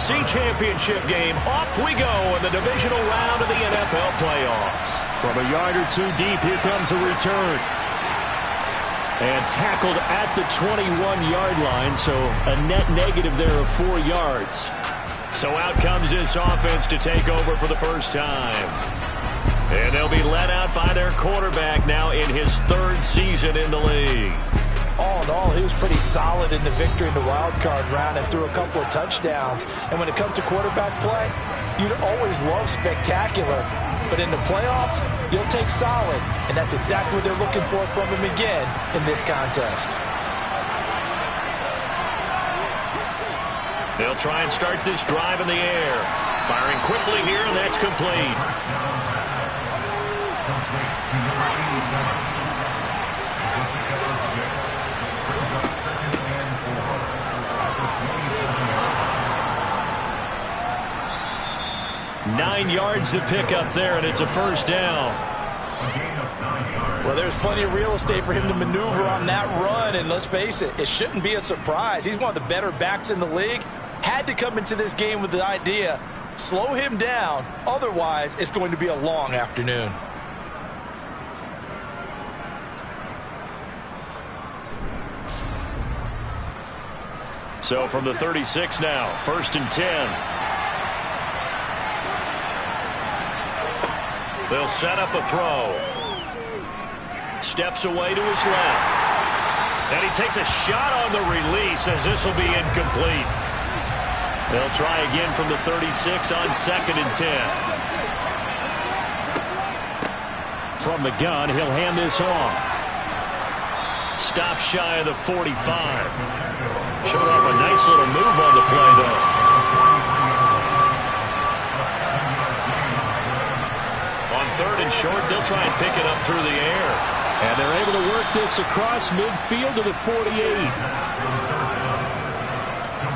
NFC Championship game. Off we go in the divisional round of the NFL playoffs. From a yard or two deep, here comes the return. And tackled at the 21-yard line, so a net negative there of 4 yards. So out comes this offense to take over for the first time. And they'll be led out by their quarterback now in his 3rd season in the league. All in all, he was pretty solid in the victory in the wild card round and threw a couple of touchdowns. And when it comes to quarterback play, you'd always love spectacular. But in the playoffs, you'll take solid. And that's exactly what they're looking for from him again in this contest. They'll try and start this drive in the air. Firing quickly here, and that's complete. Nine yards to pick up there, and it's a first down. Well, there's plenty of real estate for him to maneuver on that run, and let's face it, it shouldn't be a surprise. He's one of the better backs in the league. Had to come into this game with the idea, slow him down, otherwise it's going to be a long afternoon. So from the 36 now, 1st and 10. They'll set up a throw. Steps away to his left. And he takes a shot on the release as this will be incomplete. They'll try again from the 36 on 2nd and 10. From the gun, he'll hand this off. Stop shy of the 45. Showed off a nice little move on the play, though. On 3rd and short, they'll try and pick it up through the air. And they're able to work this across midfield to the 48.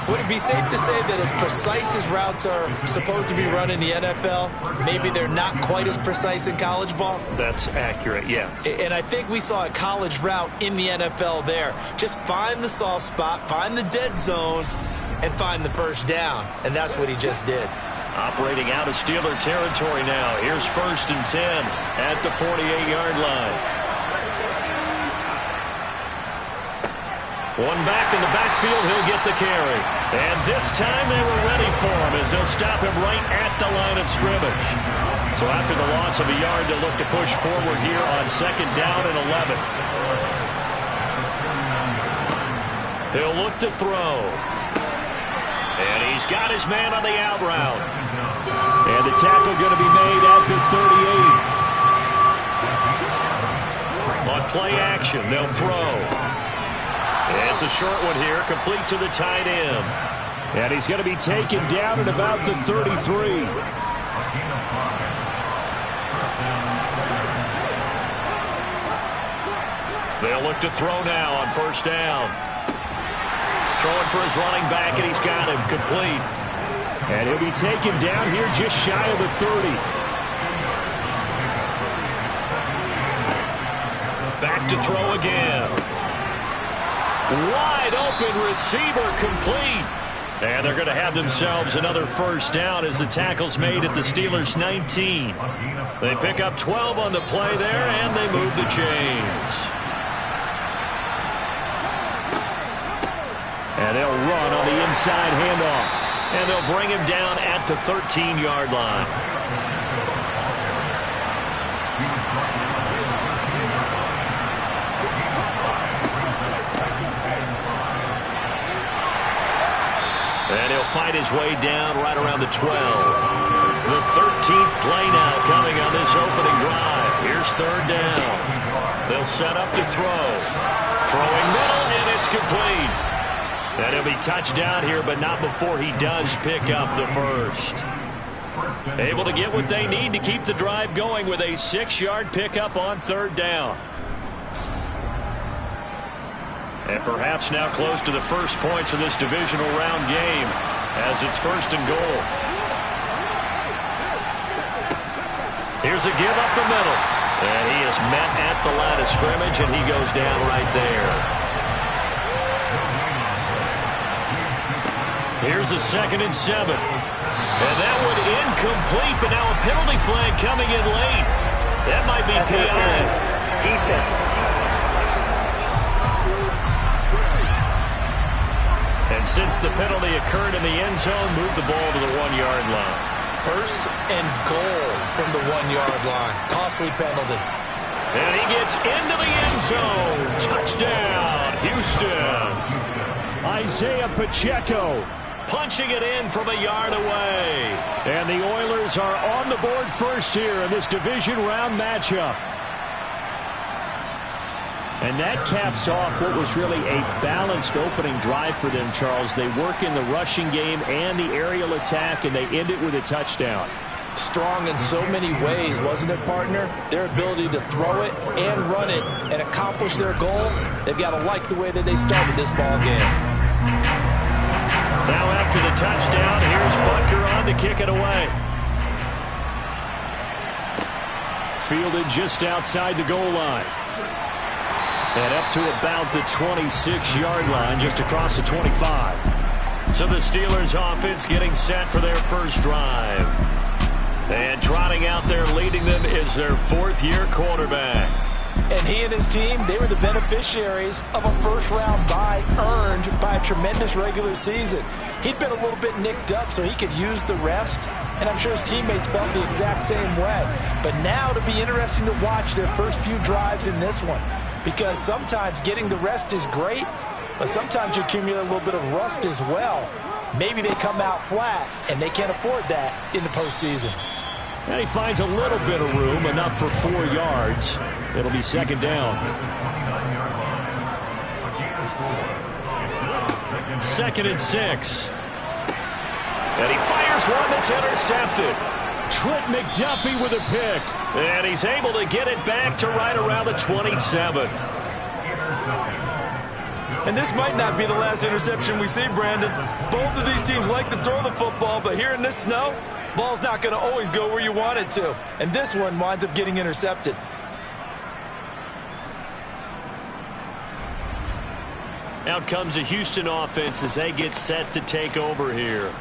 Would it be safe to say that as precise as routes are supposed to be run in the NFL, maybe they're not quite as precise in college ball? That's accurate, yeah. And I think we saw a college route in the NFL there. Just find the soft spot, find the dead zone, and find the first down. And that's what he just did. Operating out of Steeler territory now. Here's 1st and 10 at the 48-yard line. One back in the backfield, he'll get the carry. And this time they were ready for him as they'll stop him right at the line of scrimmage. So after the loss of a yard, they'll look to push forward here on 2nd down and 11. He'll look to throw. And he's got his man on the out route. And the tackle going to be made at the 38. On play action, they'll throw. It's a short one here, complete to the tight end. And he's going to be taken down at about the 33. They'll look to throw now on 1st down. Throwing for his running back, and he's got him complete. And he'll be taken down here just shy of the 30. Back to throw again. Wide open receiver complete. And they're going to have themselves another first down as the tackle's made at the Steelers' 19. They pick up 12 on the play there, and they move the chains. And they'll run on the inside handoff. And they'll bring him down at the 13-yard line. And he'll fight his way down right around the 12. The 13th play now coming on this opening drive. Here's 3rd down. They'll set up to throw. Throwing middle, and it's complete. And he'll be touched down here, but not before he does pick up the first. Able to get what they need to keep the drive going with a 6-yard pickup on 3rd down. And perhaps now close to the first points of this divisional round game as it's 1st and goal. Here's a give up the middle. And he is met at the line of scrimmage, and he goes down right there. Here's a 2nd and 7. And that one incomplete, but now a penalty flag coming in late. That might be PI. And since the penalty occurred in the end zone, move the ball to the 1-yard line. 1st and goal from the 1-yard line. Costly penalty. And he gets into the end zone. Touchdown, Houston. Isaiah Pacheco punching it in from a yard away. And the Oilers are on the board first here in this division round matchup. And that caps off what was really a balanced opening drive for them, Charles. They work in the rushing game and the aerial attack, and they end it with a touchdown. Strong in so many ways, wasn't it, partner? Their ability to throw it and run it and accomplish their goal, they've got to like the way that they started this ball game. Now after the touchdown, here's Butker on to kick it away. Fielded just outside the goal line. And up to about the 26-yard line, just across the 25. So the Steelers offense getting set for their first drive. And trotting out there leading them is their 4th-year quarterback. And he and his team, they were the beneficiaries of a first-round bye earned by a tremendous regular season. He'd been a little bit nicked up, so he could use the rest. And I'm sure his teammates felt the exact same way. But now it'll be interesting to watch their first few drives in this one. Because sometimes getting the rest is great, but sometimes you accumulate a little bit of rust as well. Maybe they come out flat, and they can't afford that in the postseason. And he finds a little bit of room, enough for 4 yards. It'll be 2nd down. 2nd and 6. And he fires one that's intercepted. Trent McDuffie with a pick. And he's able to get it back to right around the 27. And this might not be the last interception we see, Brandon. Both of these teams like to throw the football, but here in this snow, ball's not going to always go where you want it to. And this one winds up getting intercepted. Out comes a Houston offense as they get set to take over here.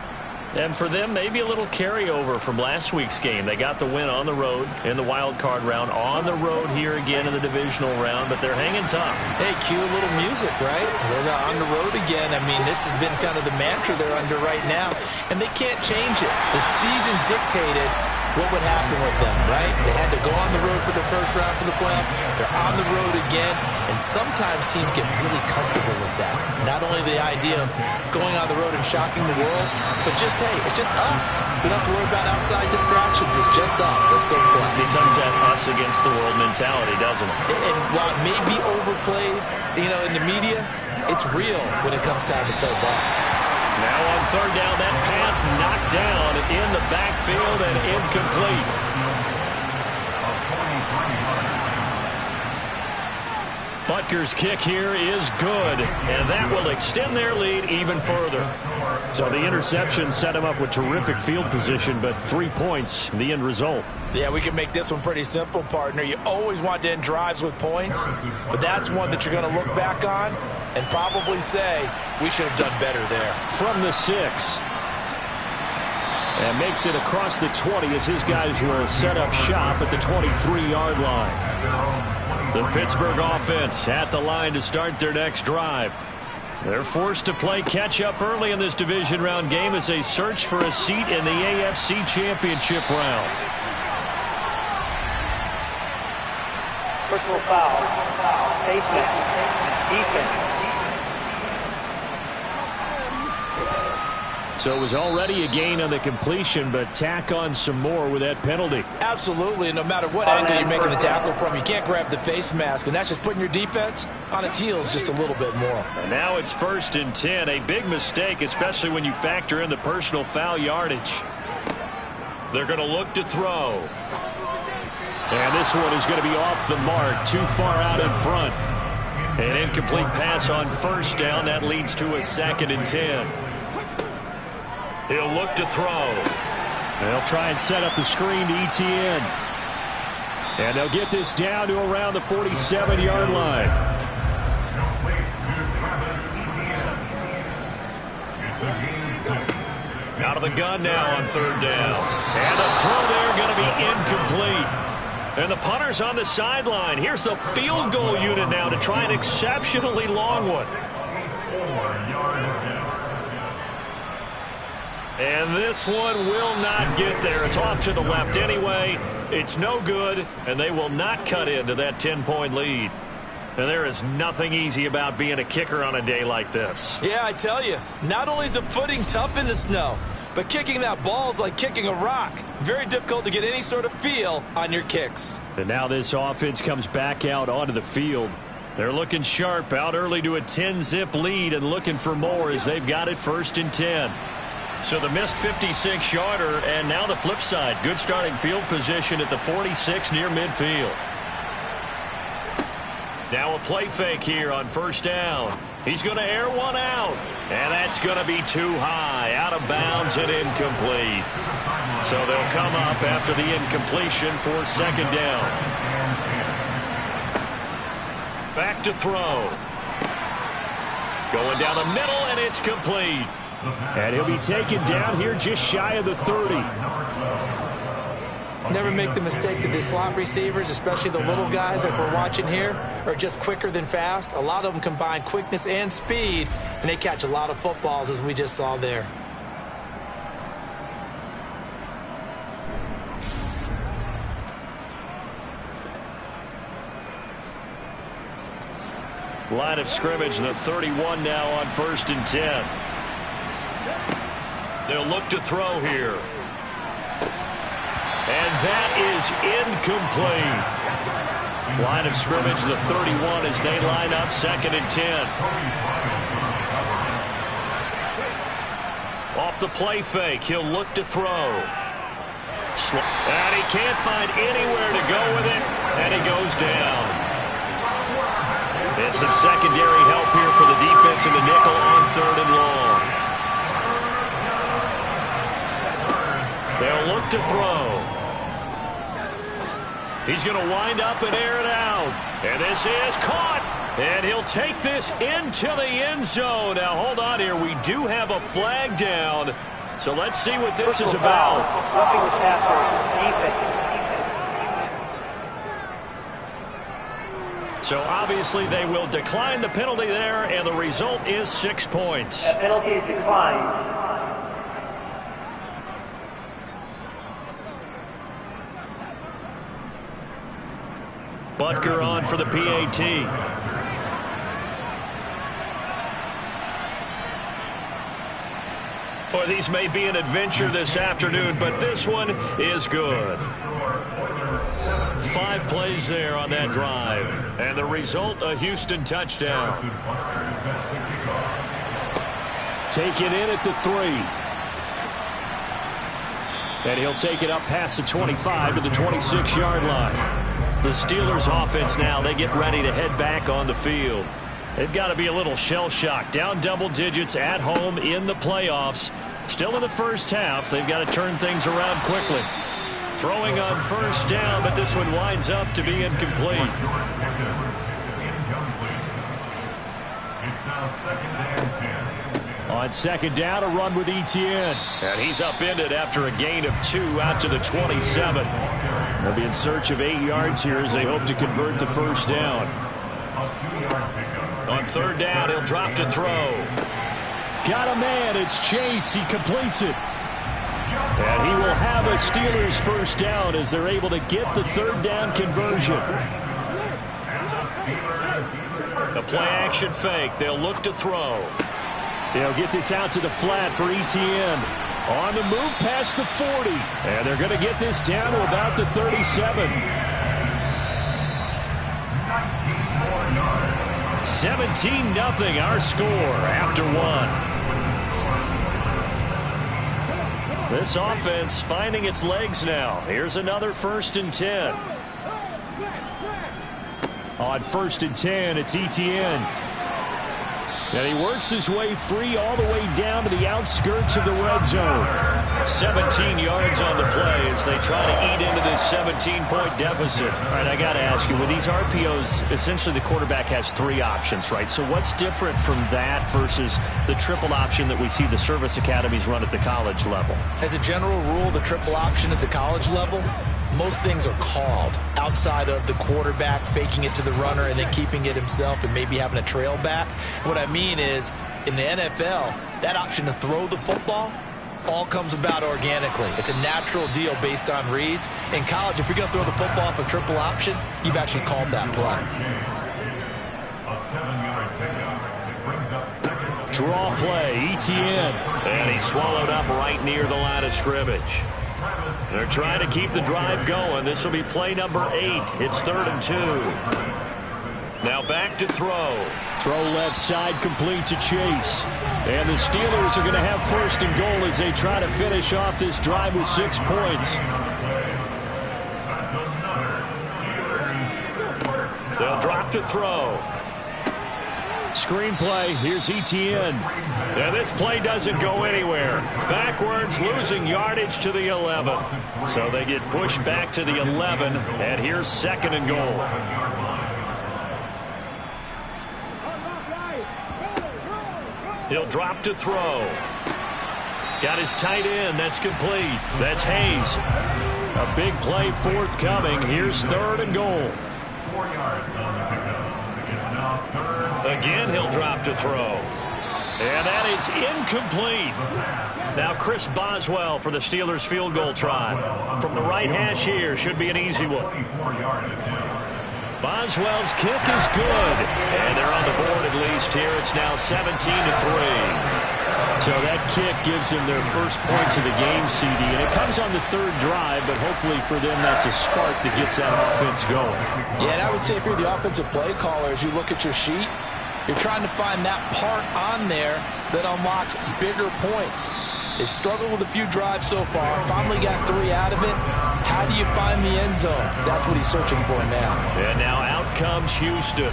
And for them, maybe a little carryover from last week's game. They got the win on the road in the wild card round, on the road here again in the divisional round, but they're hanging tough. Hey, cue a little music, right? They're on the road again. I mean, this has been kind of the mantra they're under right now, and they can't change it. The season dictated what would happen with them, right? They had to go on the road for the first round for the playoff. They're on the road again, and sometimes teams get really comfortable with that. Not only the idea of going on the road and shocking the world, but just, hey, it's just us. We don't have to worry about outside distractions. It's just us. Let's go play. It becomes that us against the world mentality, doesn't it? And while it may be overplayed, you know, in the media, it's real when it comes time to play ball. Now on 3rd down, that pass knocked down in the backfield and incomplete. Butker's kick here is good, and that will extend their lead even further. So the interception set him up with terrific field position, but 3 points, the end result. Yeah, we can make this one pretty simple, partner. You always want to end drives with points, but that's one that you're going to look back on and probably say, we should have done better there. From the 6. And makes it across the 20 as his guys will set up shop at the 23-yard line. The Pittsburgh offense at the line to start their next drive. They're forced to play catch-up early in this division round game as they search for a seat in the AFC Championship round. Personal foul. Face mask. Defense. So it was already a gain on the completion, but tack on some more with that penalty. Absolutely, and no matter what angle you're making the tackle from, you can't grab the face mask, and that's just putting your defense on its heels just a little bit more. And now it's 1st and 10, a big mistake, especially when you factor in the personal foul yardage. They're going to look to throw. And this one is going to be off the mark, too far out in front. An incomplete pass on 1st down. That leads to a 2nd and 10. He'll look to throw. They'll try and set up the screen to ETN. And they'll get this down to around the 47-yard line. the gun now on third down. And the throw there going to be incomplete. And the punter's on the sideline. Here's the field goal unit now to try an exceptionally long one. And this one will not get there. It's off to the left anyway. It's no good, and they will not cut into that 10-point lead. And there is nothing easy about being a kicker on a day like this. Yeah, I tell you, not only is the footing tough in the snow, but kicking that ball is like kicking a rock. Very difficult to get any sort of feel on your kicks. And now this offense comes back out onto the field. They're looking sharp, out early to a 10-zip lead and looking for more as they've got it 1st and 10. So the missed 56-yarder, and now the flip side. Good starting field position at the 46 near midfield. Now a play fake here on 1st down. He's going to air one out, and that's going to be too high, out of bounds and incomplete. So they'll come up after the incompletion for 2nd down. Back to throw. Going down the middle, and it's complete. And he'll be taken down here just shy of the 30. Never make the mistake that the slot receivers, especially the little guys like we're watching here, are just quicker than fast. A lot of them combine quickness and speed, and they catch a lot of footballs, as we just saw there. Line of scrimmage, the 31 now on 1st and 10. They'll look to throw here. And that is incomplete. Line of scrimmage, the 31 as they line up 2nd and 10. Off the play fake, he'll look to throw. And he can't find anywhere to go with it, and he goes down. And some secondary help here for the defense in the nickel on 3rd and long. They'll look to throw. He's going to wind up and air it out. And this is caught. And he'll take this into the end zone. Now, hold on here. We do have a flag down. So let's see what this is about. Roughing the passer, defense. So obviously they will decline the penalty there, and the result is 6 points. That penalty is declined. Butker on for the PAT. Well, these may be an adventure this afternoon, but this one is good. 5 plays there on that drive. And the result, a Houston touchdown. Taken in at the 3. And he'll take it up past the 25 to the 26-yard line. The Steelers offense now, they get ready to head back on the field. They've got to be a little shell-shocked. Down double digits at home in the playoffs. Still in the first half. They've got to turn things around quickly. Throwing on 1st down, but this one winds up to be incomplete. On 2nd down, a run with Etienne. And he's upended after a gain of 2 out to the 27. They'll be in search of 8 yards here as they hope to convert the 1st down. On 3rd down, he'll drop to throw. Got a man. It's Chase. He completes it. And he will have a Steelers 1st down as they're able to get the 3rd down conversion. The play-action fake. They'll look to throw. They'll get this out to the flat for Etienne. On the move past the 40. And they're going to get this down to about the 37. 17-0 our score after 1. This offense finding its legs now. Here's another 1st and 10. On 1st and 10, it's Etienne. And he works his way free all the way down to the outskirts of the red zone. 17 yards on the play as they try to eat into this 17-point deficit. All right, I got to ask you, with these RPOs, essentially the quarterback has 3 options, right? So what's different from that versus the triple option that we see the service academies run at the college level? As a general rule, the triple option at the college level, most things are called outside of the quarterback faking it to the runner and then keeping it himself and maybe having a trail back. What I mean is, in the NFL, that option to throw the football all comes about organically. It's a natural deal based on reads. In college, if you're going to throw the football off a triple option, you've actually called that play. Draw play, Etienne. And he's swallowed up right near the line of scrimmage. They're trying to keep the drive going. This will be play number 8. It's 3rd and 2. Now back to throw. Throw left side, complete to Chase. And the Steelers are going to have 1st and goal as they try to finish off this drive with 6 points. They'll drop to throw. Screenplay, here's Etienne. And this play doesn't go anywhere. Backwards, losing yardage to the 11. So they get pushed back to the 11, and here's 2nd and goal. He'll drop to throw. Got his tight end. That's complete. That's Hayes. A big play forthcoming. Here's 3rd and goal. Again, he'll drop to throw. And that is incomplete. Now Chris Boswell for the Steelers field goal try. From the right hash here, should be an easy one. Boswell's kick is good. And they're on the board at least here. It's now 17-3. So that kick gives them their first points of the game, CD. And it comes on the 3rd drive, but hopefully for them that's a spark that gets that offense going. Yeah, and I would say if you're the offensive play caller, as you look at your sheet, you're trying to find that part on there that unlocks bigger points. They've struggled with a few drives so far. Finally got 3 out of it. How do you find the end zone? That's what he's searching for now. And now out comes Houston.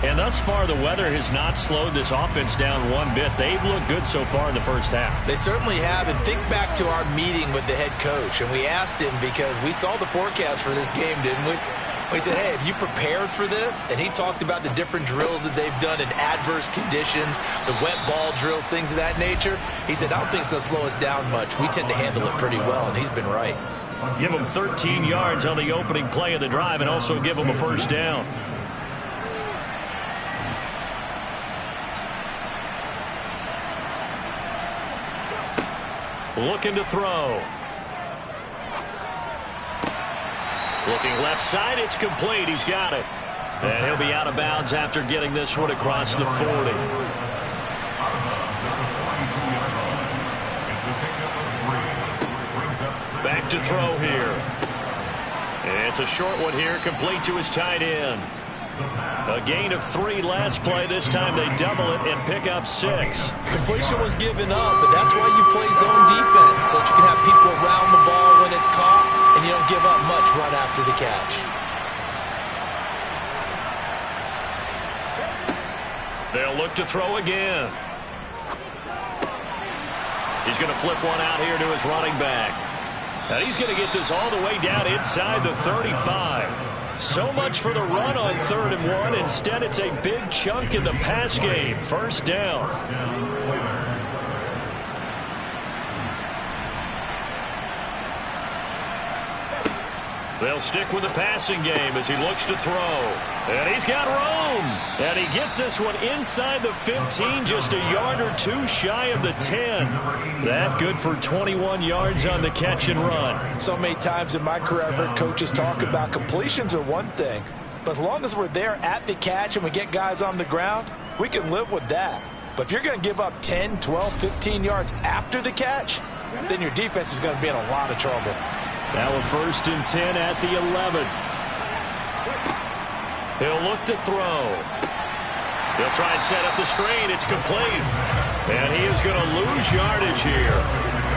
And thus far, the weather has not slowed this offense down one bit. They've looked good so far in the first half. They certainly have. And think back to our meeting with the head coach. And we asked him, because we saw the forecast for this game, didn't we? We said, hey, have you prepared for this? And he talked about the different drills that they've done in adverse conditions, the wet ball drills, things of that nature. He said, I don't think it's going to slow us down much. We tend to handle it pretty well, and he's been right. Give them 13 yards on the opening play of the drive and also give them a 1st down. Looking to throw. Looking left side, it's complete. He's got it. And he'll be out of bounds after getting this one across the 40. Back to throw here. It's a short one here, complete to his tight end. A gain of 3 last play. This time they double it and pick up 6. Completion was given up, but that's why you play zone defense, so that you can have people around the ball when it's caught, and you don't give up much run after the catch. They'll look to throw again. He's going to flip one out here to his running back. And he's going to get this all the way down inside the 35. So much for the run on 3rd and 1. Instead, it's a big chunk in the pass game. 1st down. They'll stick with the passing game as he looks to throw. And he's got room. And he gets this one inside the 15, just a yard or 2 shy of the 10. That good for 21 yards on the catch and run. So many times in my career, I've heard coaches talk about completions are one thing. But as long as we're there at the catch and we get guys on the ground, we can live with that. But if you're going to give up 10, 12, 15 yards after the catch, then your defense is going to be in a lot of trouble. Now a 1st and 10 at the 11. He'll look to throw. He'll try and set up the screen. It's complete. And he is going to lose yardage here.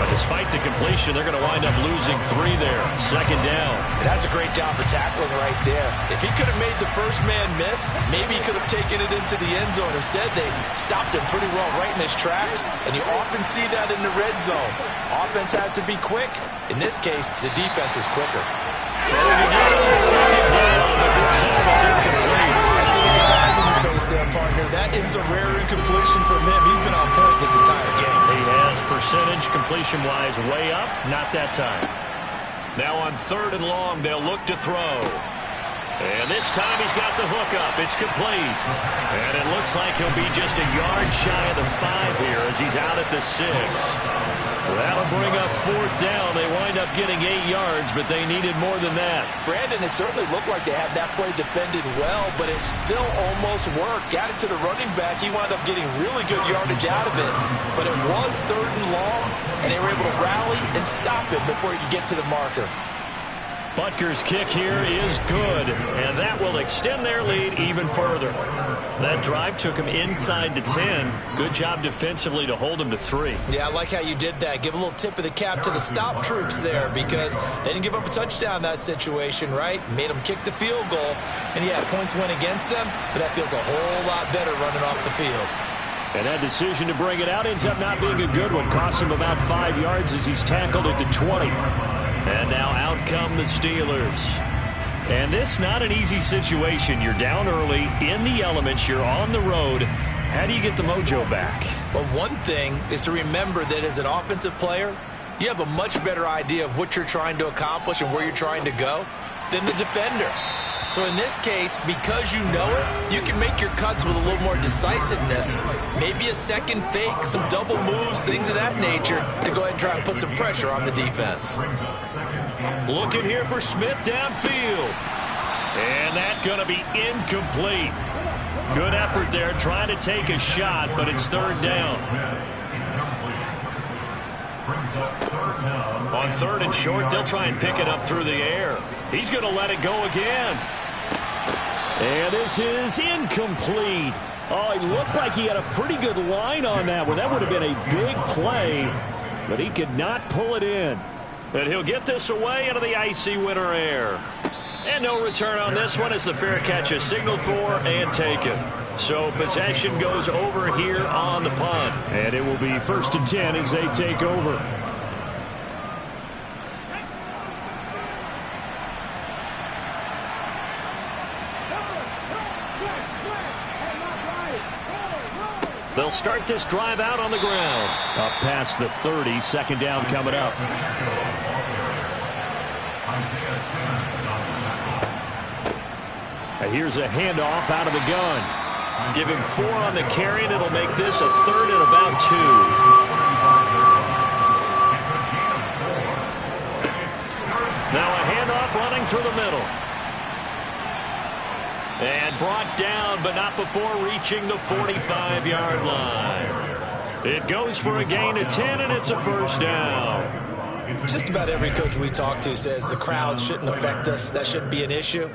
But despite the completion, they're going to wind up losing 3 there. Second down. And that's a great job of tackling right there. If he could have made the first man miss, maybe he could have taken it into the end zone. Instead, they stopped him pretty well right in his tracks, and you often see that in the red zone. Offense has to be quick. In this case, the defense was quicker. Second down, but this time it's incomplete. I see the surprise on your face there, partner. That is a rare incompletion from him. He's been on point this entire game. He has percentage completion-wise way up, not that time. Now on 3rd and long, they'll look to throw. And this time he's got the hook up. It's complete. And it looks like he'll be just a yard shy of the 5 here as he's out at the 6. That'll bring up 4th down. They wind up getting 8 yards, but they needed more than that. Brandon, it certainly looked like they had that play defended well, but it still almost worked. Got it to the running back. He wound up getting really good yardage out of it. But it was 3rd and long, and they were able to rally and stop him before he could get to the marker. Butker's kick here is good, and that will extend their lead even further. That drive took him inside the 10. Good job defensively to hold him to 3. Yeah, I like how you did that. Give a little tip of the cap to the stop troops there because they didn't give up a touchdown in that situation, right? Made them kick the field goal, and yeah, points went against them, but that feels a whole lot better running off the field. And that decision to bring it out ends up not being a good one. Cost him about 5 yards as he's tackled at the 20. And now out come the Steelers. And this not an easy situation. You're down early, in the elements, you're on the road. How do you get the mojo back? Well, one thing is to remember that as an offensive player, you have a much better idea of what you're trying to accomplish and where you're trying to go than the defender. So in this case, because you know it, you can make your cuts with a little more decisiveness. Maybe a second fake, some double moves, things of that nature to go ahead and try and put some pressure on the defense. Looking here for Smith downfield. And that's going to be incomplete. Good effort there trying to take a shot, but it's 3rd down. On 3rd and short, they'll try and pick it up through the air. He's going to let it go again. And this is incomplete. Oh, it looked like he had a pretty good line on that one. That would have been a big play, but he could not pull it in. And he'll get this away into the icy winter air. And no return on this one as the fair catch is signaled for and taken. So possession goes over here on the punt. And it will be 1st and 10 as they take over. They'll start this drive out on the ground. Up past the 30, 2nd down coming up. And here's a handoff out of the gun. Give him 4 on the carry, and it'll make this a 3rd and about 2. Now a handoff running through the middle. And brought down, but not before reaching the 45-yard line. It goes for a gain of 10, and it's a 1st down. Just about every coach we talk to says the crowd shouldn't affect us. That shouldn't be an issue.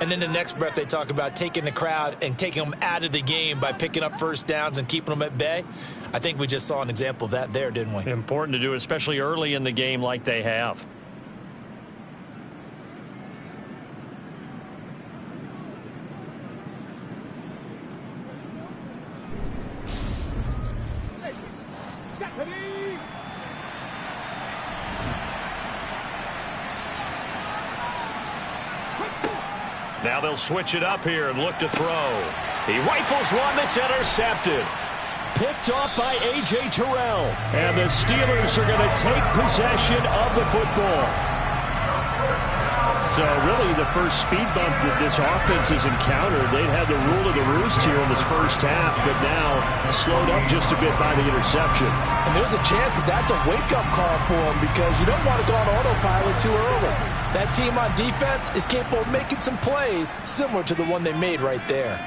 And then the next breath they talk about taking the crowd and taking them out of the game by picking up 1st downs and keeping them at bay. I think we just saw an example of that there, didn't we? Important to do, especially early in the game like they have. Now they'll switch it up here and look to throw. He rifles one that's intercepted. Picked off by A.J. Terrell. And the Steelers are going to take possession of the football. So really the first speed bump that this offense has encountered. They've had the rule of the roost here in this first half, but now slowed up just a bit by the interception. And there's a chance that that's a wake-up call for them because you don't want to go on autopilot too early. That team on defense is capable of making some plays similar to the one they made right there.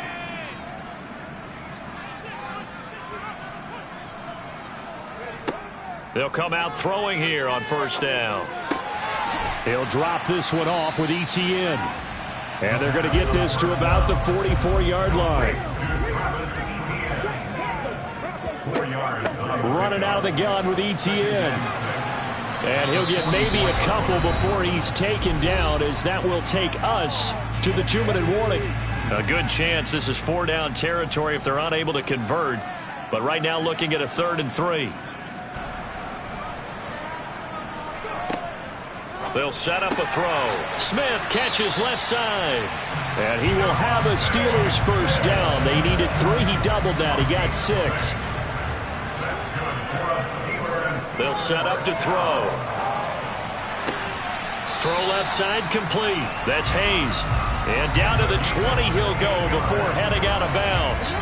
They'll come out throwing here on 1st down. He'll drop this one off with ETN. And they're going to get this to about the 44-yard line. Running out of the gun with ETN. And he'll get maybe a couple before he's taken down, as that will take us to the 2-minute warning. A good chance this is 4-down territory if they're unable to convert. But right now looking at a 3rd and 3. They'll set up a throw. Smith catches left side. And he will have a Steelers first down. They needed 3. He doubled that. He got 6. They'll set up to throw. Throw left side complete. That's Hayes. And down to the 20 he'll go before heading out of bounds.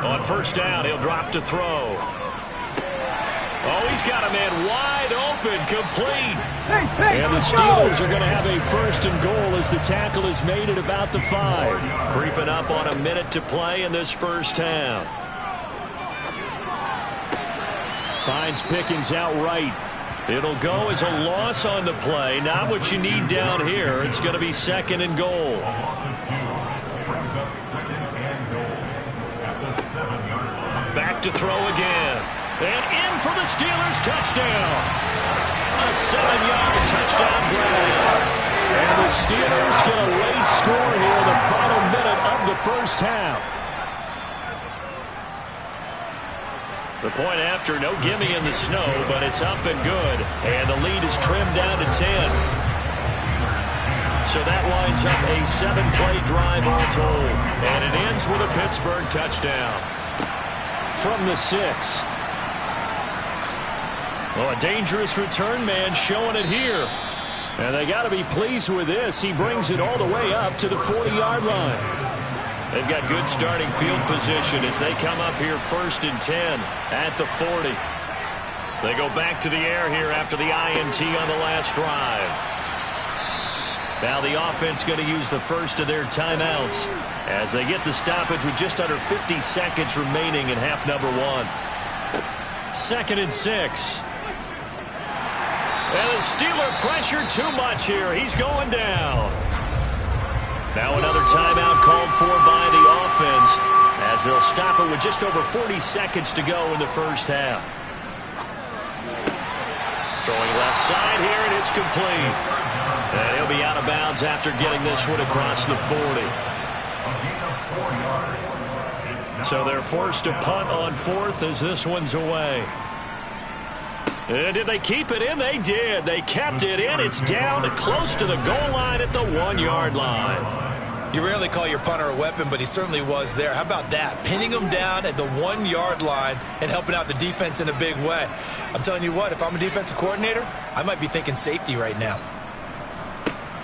On first down, he'll drop to throw. Oh, he's got a man wide open, complete. And the Steelers are going to have a 1st and goal as the tackle is made at about the 5. Creeping up on a minute to play in this first half. Finds Pickens outright. It'll go as a loss on the play. Not what you need down here. It's going to be 2nd and goal. Back to throw again. And in for the Steelers touchdown. A 7-yard touchdown grab. And the Steelers get a late score here in the final minute of the first half. The point after, no gimme in the snow, but it's up and good. And the lead is trimmed down to 10. So that winds up a 7-play drive all told. And it ends with a Pittsburgh touchdown. From the 6. Well, a dangerous return man showing it here. And they got to be pleased with this. He brings it all the way up to the 40-yard line. They've got good starting field position as they come up here 1st and 10 at the 40. They go back to the air here after the INT on the last drive. Now the offense going to use the first of their timeouts as they get the stoppage with just under 50 seconds remaining in half number 1. 2nd and 6. And the Steeler pressure too much here. He's going down. Now another timeout called for by the offense as they'll stop it with just over 40 seconds to go in the first half. Throwing left side here, and it's complete. And he'll be out of bounds after getting this one across the 40. So they're forced to punt on 4th as this one's away. And did they keep it in? They did. They kept it in. It's down to close to the goal line at the 1-yard line. You rarely call your punter a weapon, but he certainly was there. How about that? Pinning him down at the 1-yard line and helping out the defense in a big way. I'm telling you what, if I'm a defensive coordinator, I might be thinking safety right now.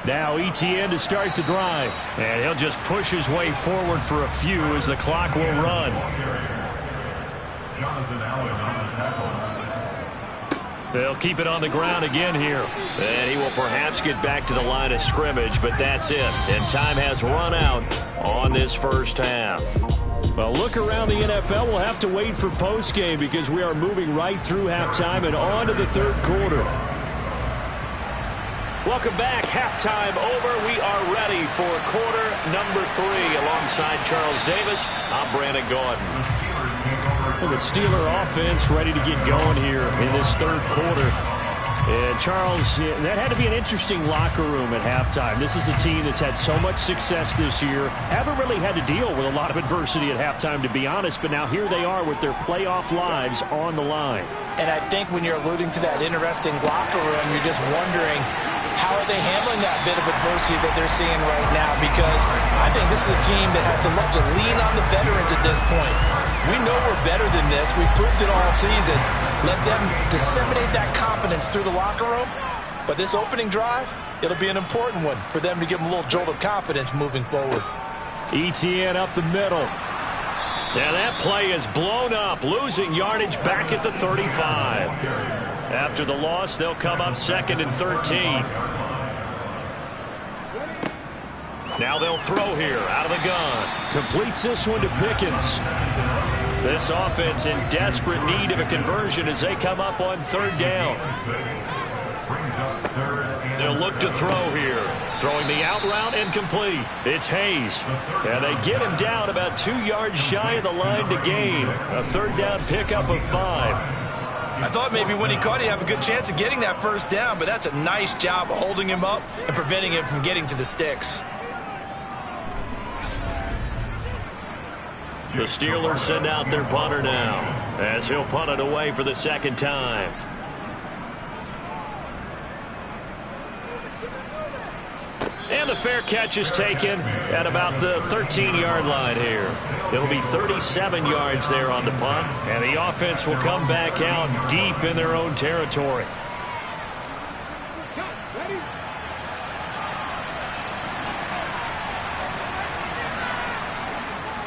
Now ETN to start the drive. And he'll just push his way forward for a few as the clock will run. They'll keep it on the ground again here. And he will perhaps get back to the line of scrimmage, but that's it. And time has run out on this first half. Well, look around the NFL. We'll have to wait for postgame because we are moving right through halftime and on to the 3rd quarter. Welcome back. Halftime over. We are ready for quarter number 3. Alongside Charles Davis, I'm Brandon Gordon. And the Steeler offense ready to get going here in this 3rd quarter. And Charles, that had to be an interesting locker room at halftime. This is a team that's had so much success this year. Haven't really had to deal with a lot of adversity at halftime, to be honest. But now here they are with their playoff lives on the line. And I think when you're alluding to that interesting locker room, you're just wondering, how are they handling that bit of adversity that they're seeing right now? Because I think this is a team that has to look to lean on the veterans at this point. We know we're better than this. We've proved it all season. Let them disseminate that confidence through the locker room. But this opening drive, it'll be an important one for them to give them a little jolt of confidence moving forward. ETN up the middle. Yeah, that play is blown up, losing yardage back at the 35. After the loss, they'll come up 2nd and 13. Now they'll throw here out of the gun. Completes this one to Pickens. This offense in desperate need of a conversion as they come up on 3rd down. they'll look to throw here. Throwing the out route and complete. It's Hayes. And they get him down about 2 yards shy of the line to gain. A third down pickup of 5. I thought maybe when he caught it, he'd have a good chance of getting that first down, but that's a nice job of holding him up and preventing him from getting to the sticks. The Steelers send out their punter now, as he'll punt it away for the second time. And the fair catch is taken at about the 13-yard line here. It'll be 37 yards there on the punt, and the offense will come back out deep in their own territory.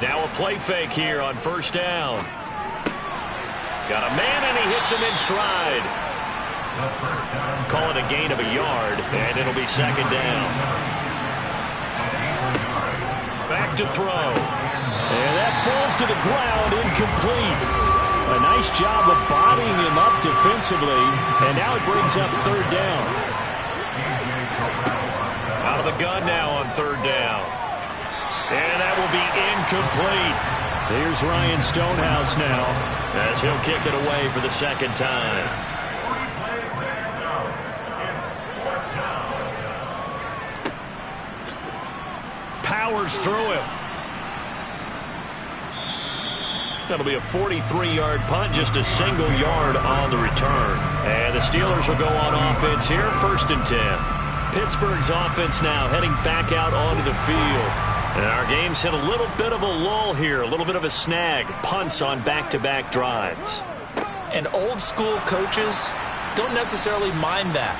Now a play fake here on first down. Got a man, and he hits him in stride. Call it a gain of a yard, and it'll be second down. Back to throw. And that falls to the ground, incomplete. A nice job of bodying him up defensively, and now it brings up third down. Out of the gun now on third down. And that will be incomplete. Here's Ryan Stonehouse now, as he'll kick it away for the second time. Powers through him. That'll be a 43-yard punt, just a single yard on the return. And the Steelers will go on offense here, 1st and 10. Pittsburgh's offense now heading back out onto the field. And our game's hit a little bit of a lull here, a little bit of a snag. Punts on back-to-back drives. And old-school coaches don't necessarily mind that.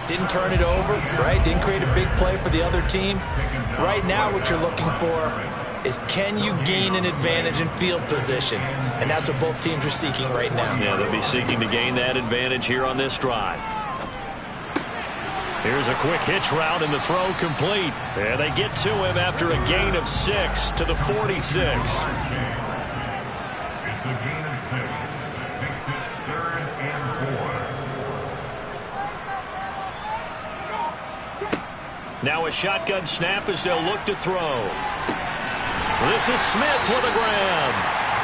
Didn't turn it over, right? Didn't create a big play for the other team. Right now what you're looking for is, can you gain an advantage in field position? And that's what both teams are seeking right now. Yeah, they'll be seeking to gain that advantage here on this drive. Here's a quick hitch route, and the throw complete. And they get to him after a gain of 6 to the 46. It's a gain of 6. Makes it 3rd and 4. Now a shotgun snap as they'll look to throw. This is Smith with a grab.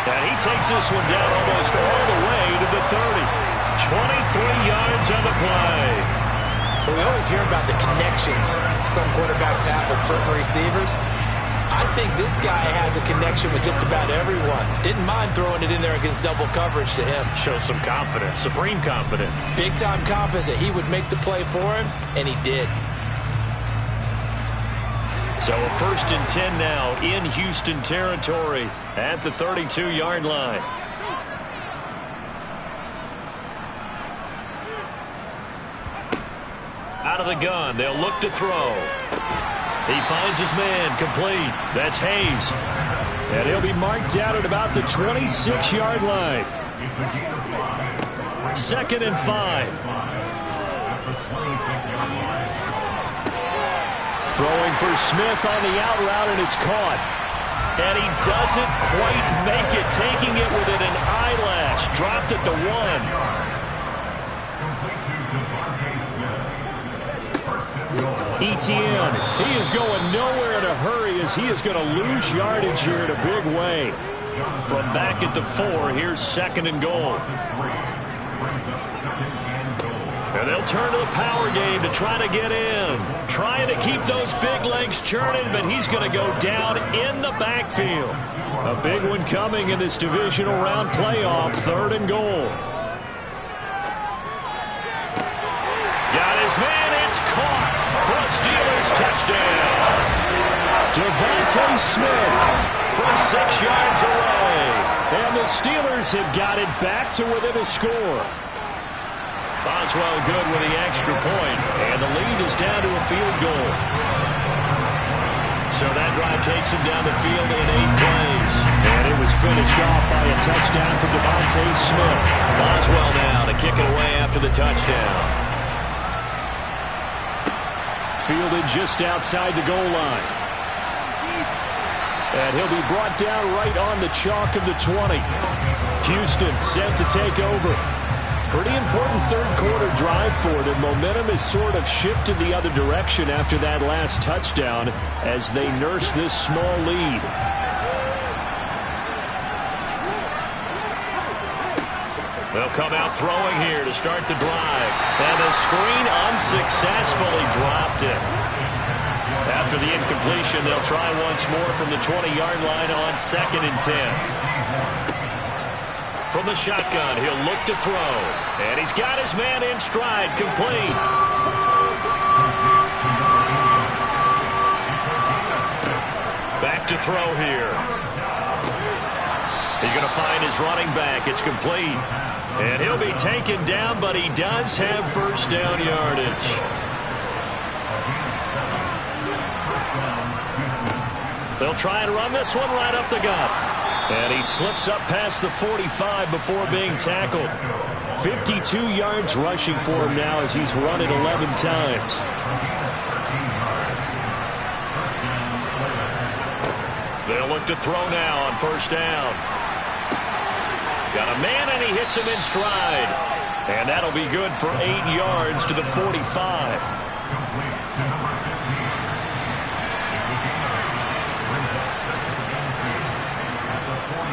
And he takes this one down almost all the way to the 30. 23 yards on the play. We always hear about the connections some quarterbacks have with certain receivers. I think this guy has a connection with just about everyone. Didn't mind throwing it in there against double coverage to him. Shows some confidence, supreme confidence. Big-time confidence that he would make the play for him, and he did. So a 1st and 10 now in Houston territory at the 32-yard line. Out of the gun, they'll look to throw. He finds his man, complete. That's Hayes. And he'll be marked out at about the 26-yard line. 2nd and 5. Throwing for Smith on the out route, and it's caught. And he doesn't quite make it, taking it within an eyelash. Dropped at the 1. Etienne, he is going nowhere in a hurry as he is going to lose yardage here in a big way. From back at the 4, here's 2nd and goal. And they'll turn to the power game to try to get in. Trying to keep those big legs churning, but he's going to go down in the backfield. A big one coming in this divisional round playoff, 3rd and goal. Got his man, it's caught for a Steelers touchdown. Devontae Smith from 6 yards away. And the Steelers have got it back to within a score. Boswell good with the extra point, and the lead is down to a field goal. So that drive takes him down the field in 8 plays. And it was finished off by a touchdown from Devontae Smith. Boswell now to kick it away after the touchdown. Fielded just outside the goal line. And he'll be brought down right on the chalk of the 20. Houston set to take over. Pretty important third-quarter drive for them. Momentum has sort of shifted the other direction after that last touchdown as they nurse this small lead. They'll come out throwing here to start the drive. And the screen unsuccessfully dropped it. After the incompletion, they'll try once more from the 20-yard line on 2nd and 10. From the shotgun, he'll look to throw. And he's got his man in stride, complete. Back to throw here. He's going to find his running back. It's complete. And he'll be taken down, but he does have first down yardage. They'll try and run this one right up the gut. And he slips up past the 45 before being tackled. 52 yards rushing for him now as he's run it 11 times. They'll look to throw now on first down. Got a man, and he hits him in stride. And that'll be good for 8 yards to the 45.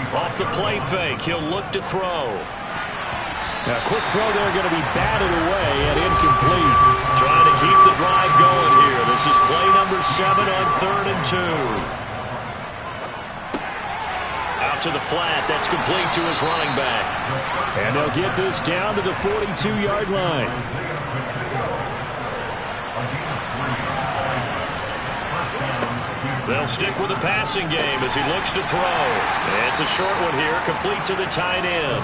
Off the play fake, he'll look to throw. Now, quick throw there, going to be batted away and incomplete. Trying to keep the drive going here. This is play number 7 on 3rd and 2. Out to the flat, that's complete to his running back. And they'll get this down to the 42-yard line. They'll stick with the passing game as he looks to throw. It's a short one here, complete to the tight end.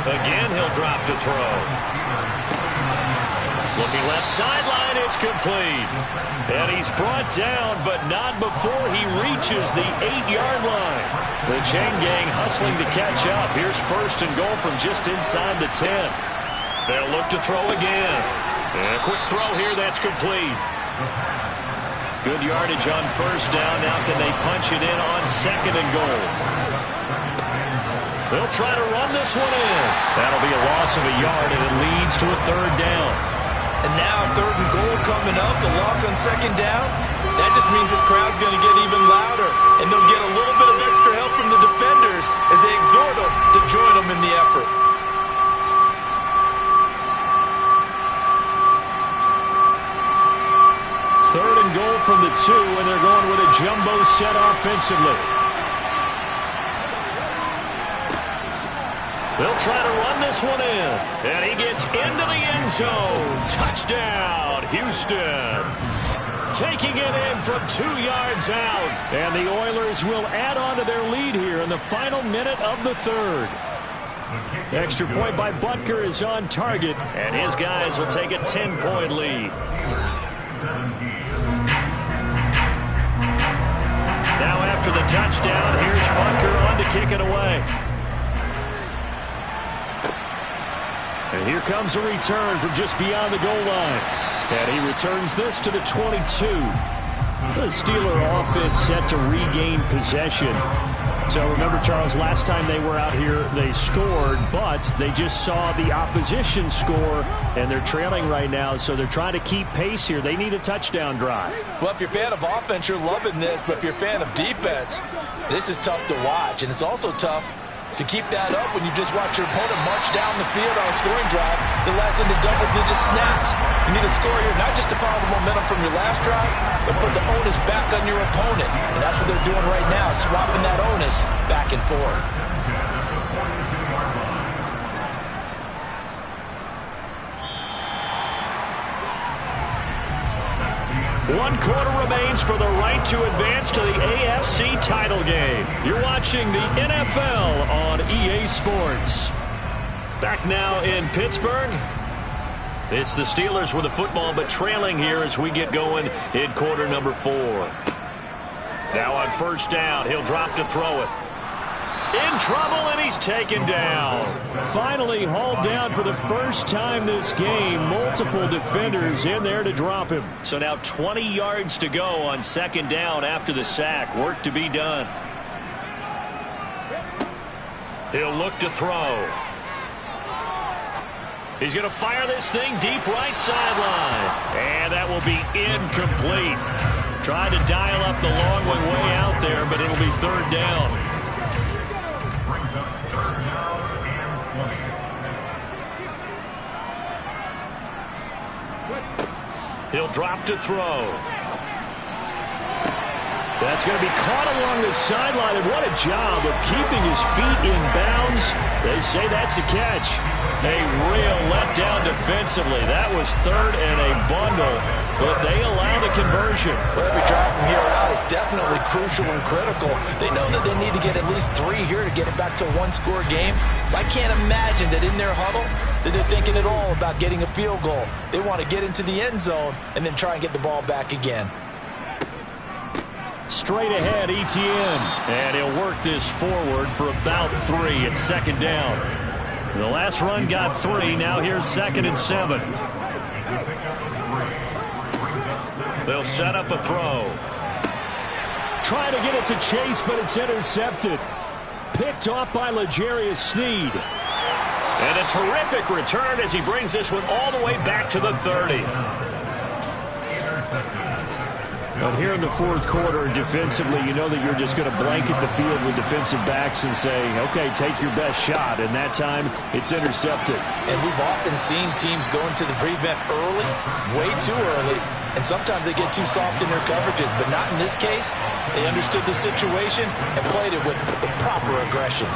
Again, he'll drop to throw. Looking left sideline, it's complete. And he's brought down, but not before he reaches the 8-yard line. The chain gang hustling to catch up. Here's first and goal from just inside the 10. They'll look to throw again. And a quick throw here, that's complete. Good yardage on first down. Now can they punch it in on 2nd and goal? They'll try to run this one in. That'll be a loss of a yard, and it leads to a 3rd down. And now 3rd and goal coming up, the loss on 2nd down. That just means this crowd's going to get even louder, and they'll get a little bit of extra help from the defenders as they exhort them to join them in the effort. Third and goal from the 2, and they're going with a jumbo set offensively. They'll try to run this one in. And he gets into the end zone. Touchdown, Houston. Taking it in from 2 yards out. And the Oilers will add on to their lead here in the final minute of the 3rd. Extra point by Butker is on target. And his guys will take a 10-point lead. Now after the touchdown, here's Butker on to kick it away. And here comes a return from just beyond the goal line. And he returns this to the 22. The Steeler offense set to regain possession. So remember, Charles, last time they were out here, they scored, but they just saw the opposition score, and they're trailing right now, so they're trying to keep pace here. They need a touchdown drive. Well, if you're a fan of offense, you're loving this, but if you're a fan of defense, this is tough to watch, and it's also tough to keep that up when you just watch your opponent march down the field on a scoring drive that lasts into double-digit snaps. You need a score here, not just to follow the momentum from your last drive, but put the onus back on your opponent. And that's what they're doing right now, swapping that onus back and forth. One quarter remains for the right to advance to the AFC title game. You're watching the NFL on EA Sports. Back now in Pittsburgh. It's the Steelers with the football, but trailing here as we get going in quarter number 4. Now on first down, he'll drop to throw it. In trouble, and he's taken down. Finally hauled down for the first time this game. Multiple defenders in there to drop him. So now 20 yards to go on second down after the sack. Work to be done. He'll look to throw. He's going to fire this thing deep right sideline. And that will be incomplete. Tried to dial up the long one way out there, but it'll be third down. Brings up third down and 20. He'll drop to throw. That's going to be caught along the sideline, and what a job of keeping his feet in bounds. They say that's a catch. A real letdown defensively. That was third and a bundle, but they allow the conversion. Well, every drive from here out is definitely crucial and critical. They know that they need to get at least 3 here to get it back to a one-score game. I can't imagine that in their huddle that they're thinking at all about getting a field goal. They want to get into the end zone and then try and get the ball back again. Straight ahead, Etienne. And he'll work this forward for about 3 at second down. The last run got 3. Now here's 2nd and 7. They'll set up a throw. Trying to get it to Chase, but it's intercepted. Picked off by L'Jarius Sneed. And a terrific return as he brings this one all the way back to the 30. But here in the fourth quarter, defensively, you know that you're just going to blanket the field with defensive backs and say, okay, take your best shot. And that time, it's intercepted. And we've often seen teams go into the prevent early, way too early, and sometimes they get too soft in their coverages. But not in this case. They understood the situation and played it with the proper aggression.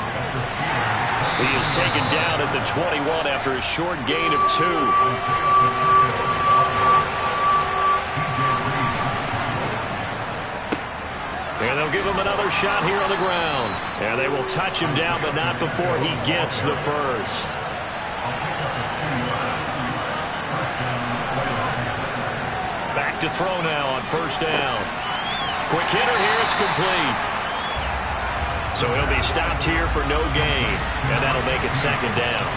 He is taken down at the 21 after a short gain of 2. And they'll give him another shot here on the ground. And they will touch him down, but not before he gets the first. Back to throw now on first down. Quick hitter here, it's complete. So he'll be stopped here for no gain. And that'll make it second down.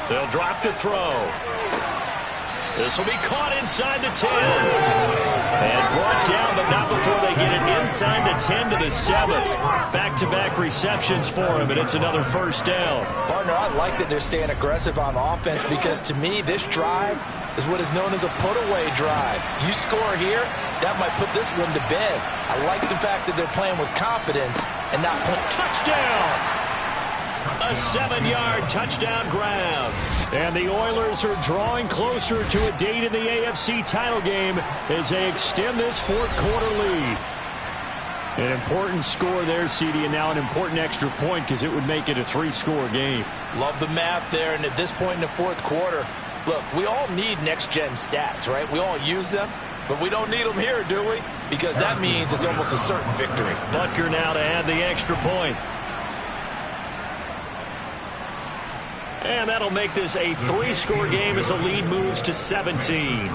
They'll drop to throw. This will be caught inside the 10. And brought down, but not before they get it inside the 10 to the 7. Back-to-back receptions for him, and it's another first down. Partner, I like that they're staying aggressive on offense because, to me, this drive is what is known as a put-away drive. You score here, that might put this one to bed. I like the fact that they're playing with confidence and not put touchdown. A 7-yard touchdown grab. And the Oilers are drawing closer to a date in the AFC title game as they extend this fourth quarter lead. An important score there, CD, and now an important extra point because it would make it a 3-score game. Love the math there, and at this point in the fourth quarter, look, we all need next-gen stats, right? We all use them, but we don't need them here, do we? Because that means it's almost a certain victory. Butker now to add the extra point. And that'll make this a 3-score game as the lead moves to 17.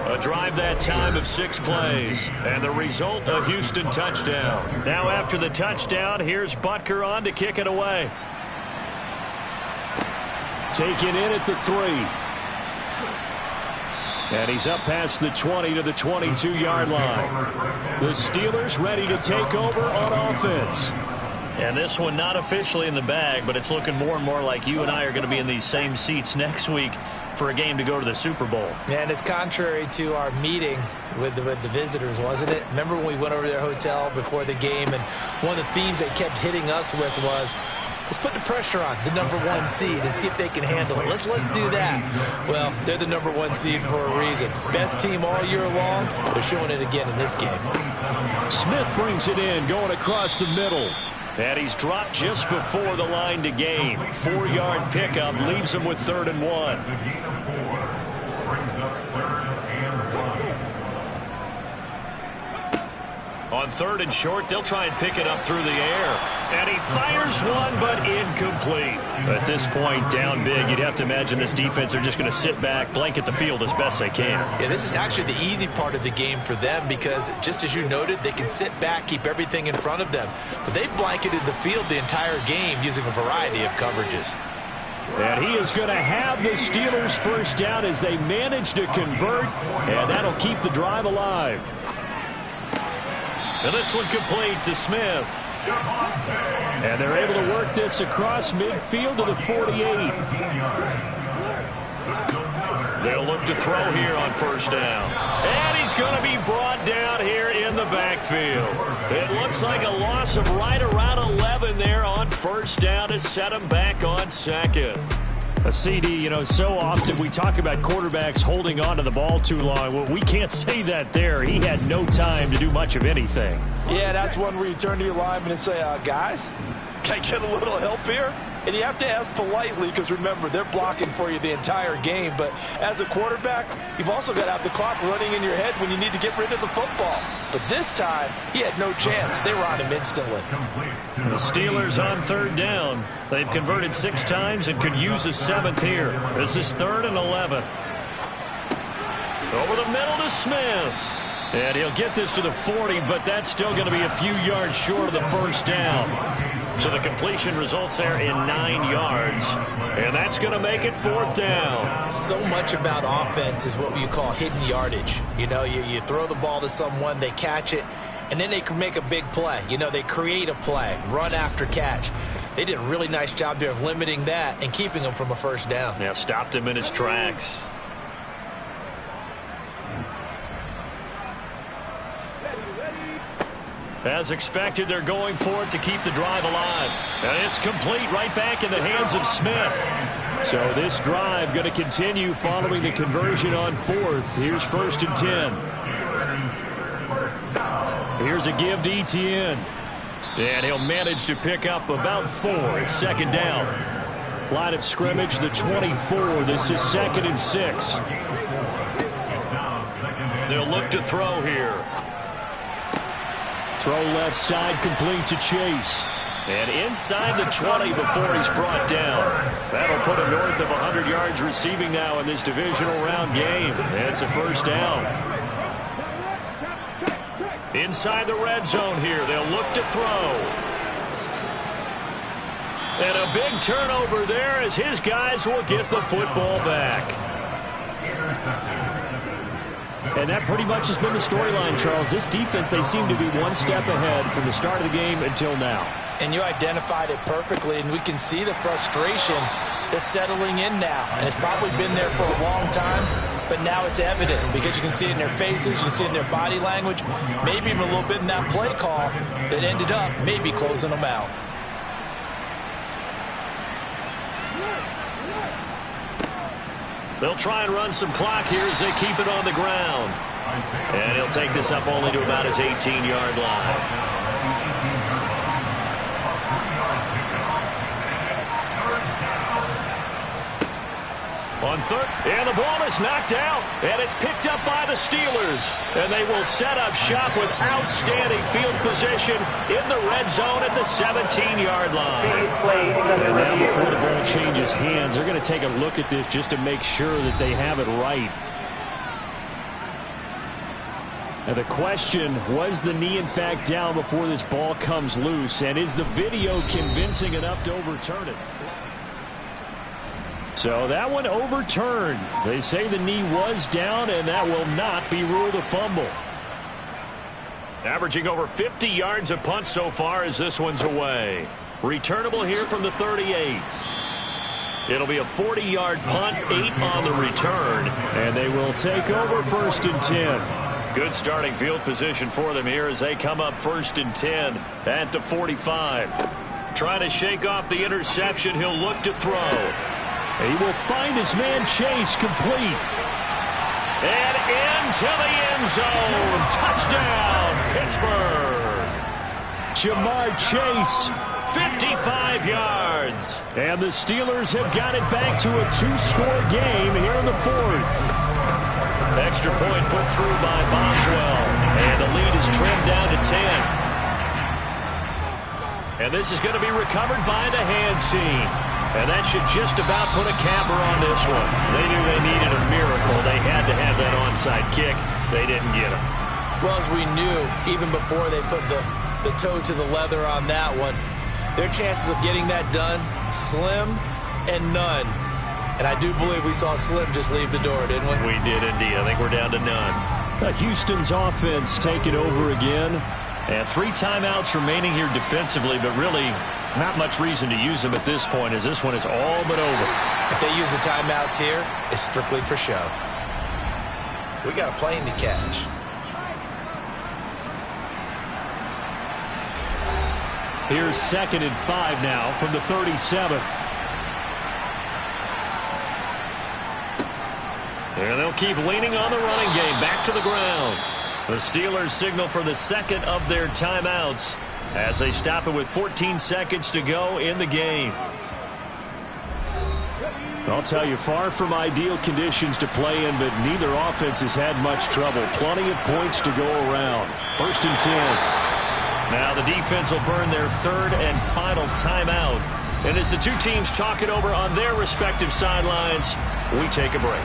A drive that time of 6 plays. And the result, a Houston touchdown. Now after the touchdown, here's Butker on to kick it away. Taken in at the 3. And he's up past the 20 to the 22-yard line. The Steelers ready to take over on offense. And this one not officially in the bag, but it's looking more and more like you and I are going to be in these same seats next week for a game to go to the Super Bowl. And it's contrary to our meeting with the visitors, wasn't it? Remember when we went over to their hotel before the game, and one of the themes they kept hitting us with was, let's put the pressure on the #1 seed and see if they can handle it. Let's do that. Well, they're the #1 seed for a reason. Best team all year long. They're showing it again in this game. Smith brings it in, going across the middle. And he's dropped just before the line to gain. 4-yard pickup leaves him with 3rd and 1. On 3rd and short, they'll try and pick it up through the air. And he fires one, but incomplete. At this point, down big, you'd have to imagine this defense are just going to sit back, blanket the field as best they can. Yeah, this is actually the easy part of the game for them because, just as you noted, they can sit back, keep everything in front of them. But they've blanketed the field the entire game using a variety of coverages. And he is going to have the Steelers first down as they manage to convert, and that'll keep the drive alive. And this one complete to Smith. And they're able to work this across midfield to the 48. They'll look to throw here on first down. And he's going to be brought down here in the backfield. It looks like a loss of right around 11 there on first down to set him back on second. A CD, you know, so often we talk about quarterbacks holding on to the ball too long. Well, we can't say that there. He had no time to do much of anything. Yeah, that's one where you turn to your lineman and say, guys, can I get a little help here? And you have to ask politely because, remember, they're blocking for you the entire game. But as a quarterback, you've also got to have the clock running in your head when you need to get rid of the football. But this time, he had no chance. They were on him instantly. The Steelers on third down. They've converted 6 times and could use a 7th here. This is 3rd and 11. Over the middle to Smith. And he'll get this to the 40, but that's still going to be a few yards short of the first down. So the completion results there in 9 yards. And that's going to make it 4th down. So much about offense is what you call hidden yardage. You know, you throw the ball to someone, they catch it, and then they can make a big play. You know, they create a play, run after catch. They did a really nice job there of limiting that and keeping him from a first down. Yeah, stopped him in his tracks. As expected, they're going for it to keep the drive alive. And it's complete right back in the hands of Smith. So this drive going to continue following the conversion on 4th. Here's 1st and 10. Here's a give to Etienne. And he'll manage to pick up about 4. It's 2nd down. Line of scrimmage, the 24. This is 2nd and 6. They'll look to throw here. Throw left side, complete to Chase. And inside the 20 before he's brought down. That'll put him north of 100 yards receiving now in this divisional round game. And it's a first down. Inside the red zone here, they'll look to throw. And a big turnover there as his guys will get the football back. And that pretty much has been the storyline, Charles. This defense, they seem to be one step ahead from the start of the game until now. And you identified it perfectly, and we can see the frustration that's settling in now. And it's probably been there for a long time, but now it's evident because you can see it in their faces, you can see it in their body language, maybe even a little bit in that play call that ended up maybe closing them out. They'll try and run some clock here as they keep it on the ground. And he'll take this up only to about his 18-yard line. On 3rd, and the ball is knocked out, and it's picked up by the Steelers. And they will set up shop with outstanding field position in the red zone at the 17-yard line. And now before the ball changes hands, they're going to take a look at this just to make sure that they have it right. And the question, was the knee in fact down before this ball comes loose? And is the video convincing enough to overturn it? So that one overturned. They say the knee was down, and that will not be ruled a fumble. Averaging over 50 yards a punt so far as this one's away. Returnable here from the 38. It'll be a 40-yard punt, 8 on the return, and they will take over 1st and 10. Good starting field position for them here as they come up 1st and 10 at the 45. Trying to shake off the interception. He'll look to throw. He will find his man Chase, complete. And into the end zone. Touchdown, Pittsburgh. Jamar Chase, 55 yards. And the Steelers have got it back to a 2-score game here in the 4th. Extra point put through by Boswell. And the lead is trimmed down to 10. And this is going to be recovered by the hands team. And that should just about put a capper on this one. They knew they needed a miracle. They had to have that onside kick. They didn't get it. Well, as we knew, even before they put the toe to the leather on that one, their chances of getting that done, slim and none. And I do believe we saw Slim just leave the door, didn't we? We did indeed. I think we're down to none. Houston's offense taking over again. And 3 timeouts remaining here defensively, but really not much reason to use them at this point, as this one is all but over. If they use the timeouts here, it's strictly for show. We got a plane to catch. Here's 2nd and 5 now from the 37. And they'll keep leaning on the running game. Back to the ground. The Steelers signal for the 2nd of their timeouts as they stop it with 14 seconds to go in the game. I'll tell you, far from ideal conditions to play in, but neither offense has had much trouble. Plenty of points to go around. 1st and 10. Now the defense will burn their 3rd and final timeout. And as the two teams talk it over on their respective sidelines, we take a break.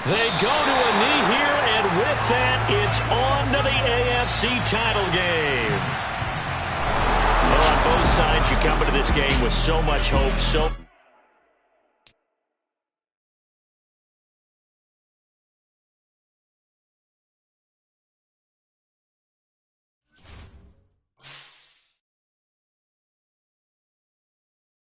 They go to a knee here, and with that, it's on to the AFC title game. Well, on both sides, you come into this game with so much hope,